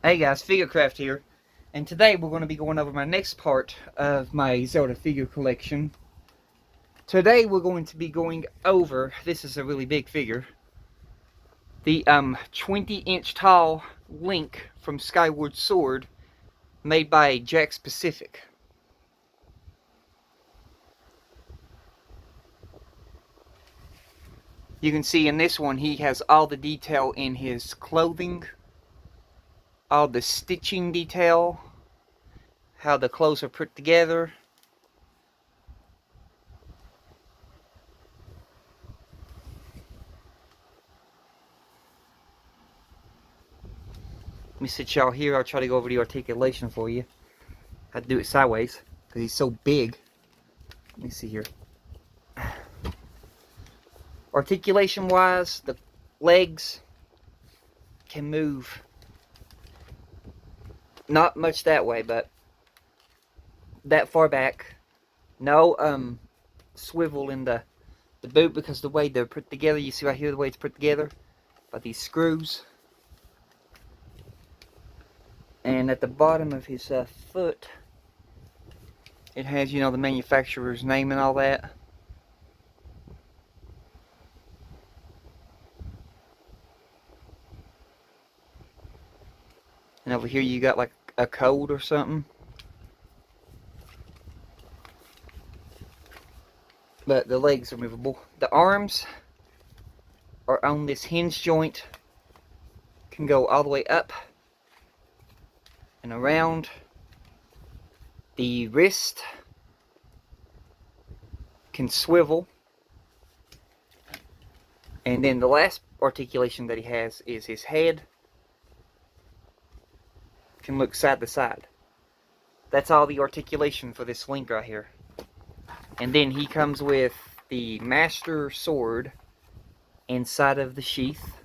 Hey guys, Figurecraft here, and today we're going to be going over my next part of my Zelda figure collection. Today we're going to be going over, this is a really big figure, the 20-inch tall Link from Skyward Sword, made by Jakks Pacific. You can see in this one he has all the detail in his clothing, all the stitching detail, how the clothes are put together. Let me sit y'all here. I'll try to go over the articulation for you. I had to do it sideways because he's so big. Let me see here. Articulation wise, the legs can move not much that way, but that far back. No swivel in the boot because the way they're put together. You see right here the way it's put together by these screws. And at the bottom of his foot, it has, you know, the manufacturer's name and all that. And over here you got like a code or something. But the legs are movable. The arms are on this hinge joint. Can go all the way up and around. The wrist can swivel. And then the last articulation that he has is his head can look side to side. That's all the articulation for this Link right here. And then he comes with the Master Sword inside of the sheath.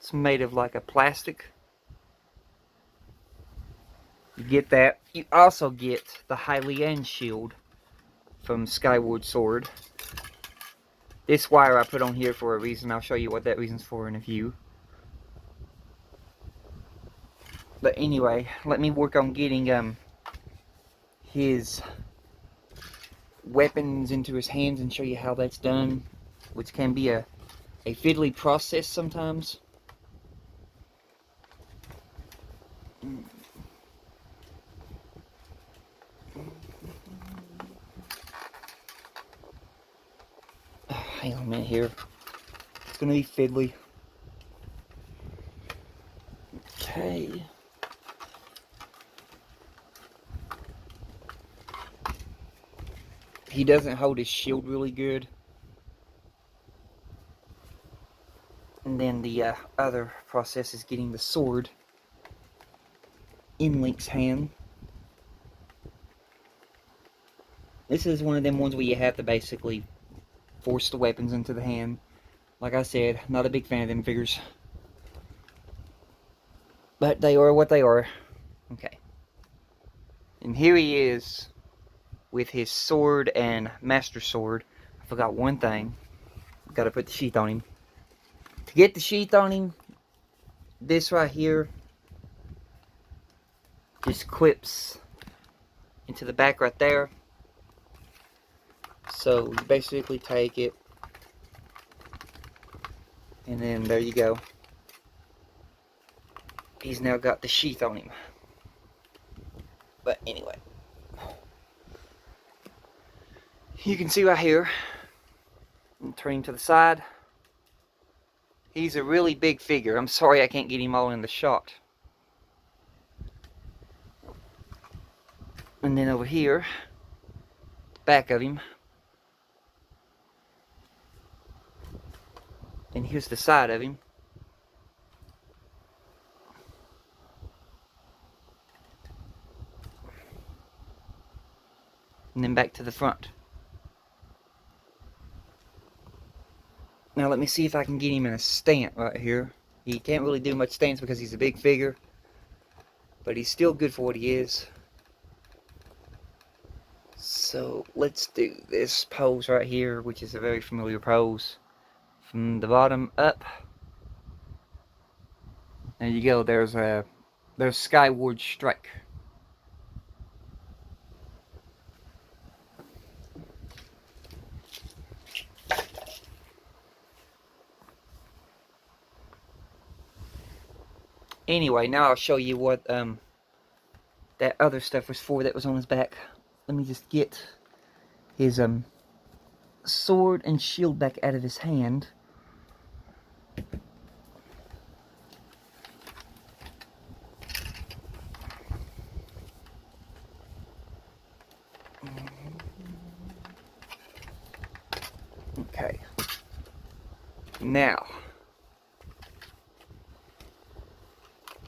It's made of like a plastic. You get that. You also get the Hylian shield from Skyward Sword. This wire I put on here for a reason. I'll show you what that reason's for in a few. But anyway, let me work on getting his weapons into his hands and show you how that's done, which can be a fiddly process sometimes. Hang on a minute here. It's gonna be fiddly. Okay. He doesn't hold his shield really good. And then the other process is getting the sword in Link's hand. This is one of them ones where you have to basically force the weapons into the hand. Like I said, not a big fan of them figures. But they are what they are. Okay. And here he is with his sword and Master Sword. I forgot one thing. Gotta put the sheath on him. To get the sheath on him, this right here just clips into the back right there. So you basically take it, and then there you go. He's now got the sheath on him. But anyway, you can see right here, and turn him to the side. He's a really big figure. I'm sorry I can't get him all in the shot. And then over here, back of him. And here's the side of him. And then back to the front. Now let me see if I can get him in a stance right here. He can't really do much stance because he's a big figure. But he's still good for what he is. So let's do this pose right here, which is a very familiar pose. From the bottom up. There you go. There's Skyward Strike. Anyway, now I'll show you what that other stuff was for that was on his back. Let me just get his sword and shield back out of his hand. Okay. Now,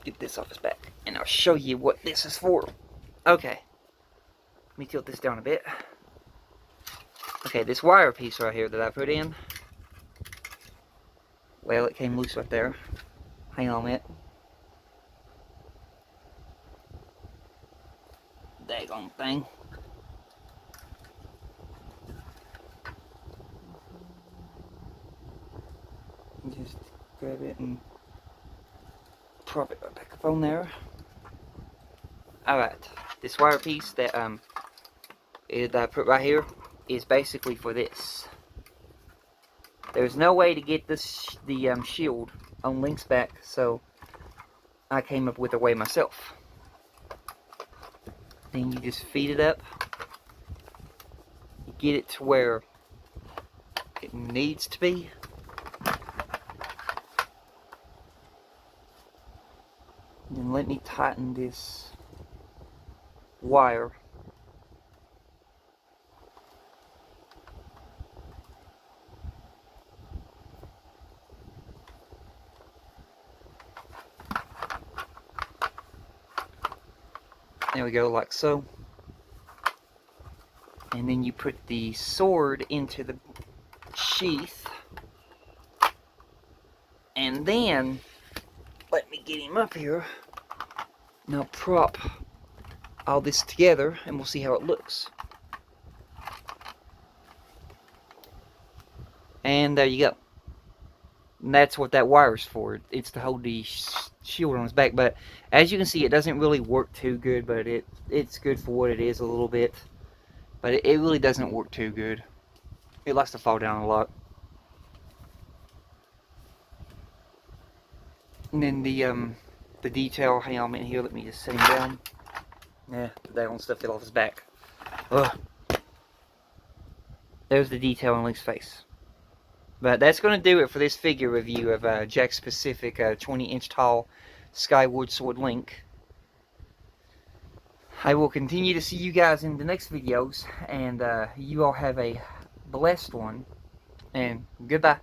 get this off his back, and I'll show you what this is for. Okay. Let me tilt this down a bit. Okay, this wire piece right here that I put in, well, it came loose right there. Hang on a minute. Daggone thing. Just grab it and prop it right back up on there. Alright, this wire piece that I put right here is basically for this. There's no way to get the shield on Link's back, so I came up with a way myself. Then you just feed it up. You get it to where it needs to be. Then let me tighten this wire. There we go, like so. And then you put the sword into the sheath. And then, let me get him up here. Now prop all this together and we'll see how it looks. And there you go. And that's what that wire's for. It's to hold the shield on his back. But as you can see, it doesn't really work too good, but it's good for what it is a little bit. But it really doesn't work too good. It likes to fall down a lot. And then the detail, hang on a minute here, let me just set him down. Yeah, that on stuff fell off his back. Ugh. There's the detail on Link's face. But that's going to do it for this figure review of Jakks Pacific 20-inch tall Skyward Sword Link. I will continue to see you guys in the next videos, and you all have a blessed one, and goodbye.